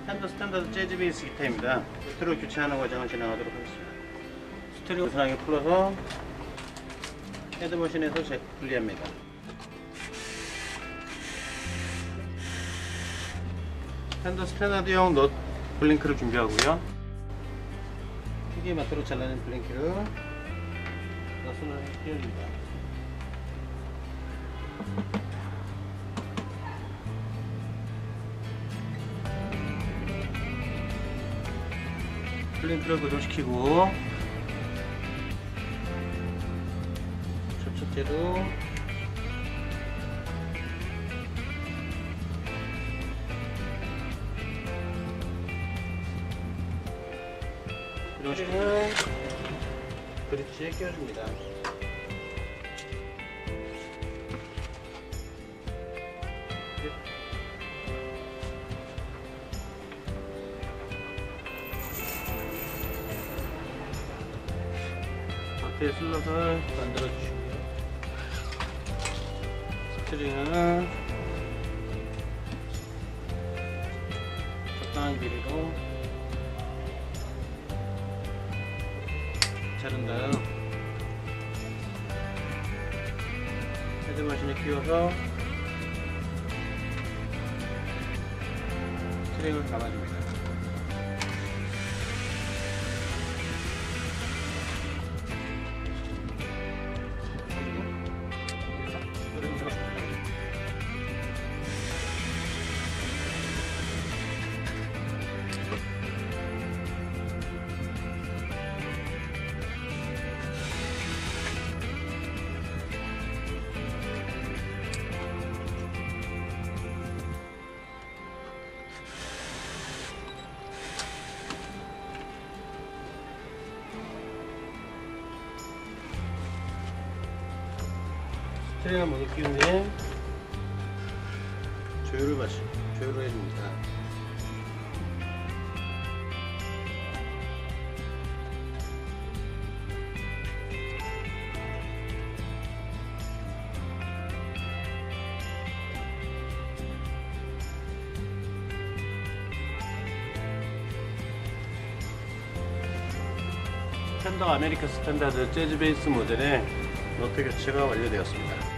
펜더 스탠다드 재즈 베이스 기타입니다. 스트리오 교체하는 과정을 진행하도록 하겠습니다. 스트리오 고스란히 풀어서 헤드머신에서 분리합니다. 펜더 스탠다드용 넛 블링크를 준비하고요. TD에 맞도록 잘라낸 블링크를 넛을 끼워줍니다. 블링크를 고정시키고 접착제로 고정시키고 브릿지에 끼워줍니다. 앞에 슬롯을 만들어 주시고요. 스트링은 적당한 길이로 자른 다음 헤드머신에 끼워서 스트링을 감아줍니다. 스트링을 모두 끼운 뒤에 조율을 해줍니다. 펜더 아메리카 스탠다드 재즈 베이스 모델의 너트 교체가 완료되었습니다.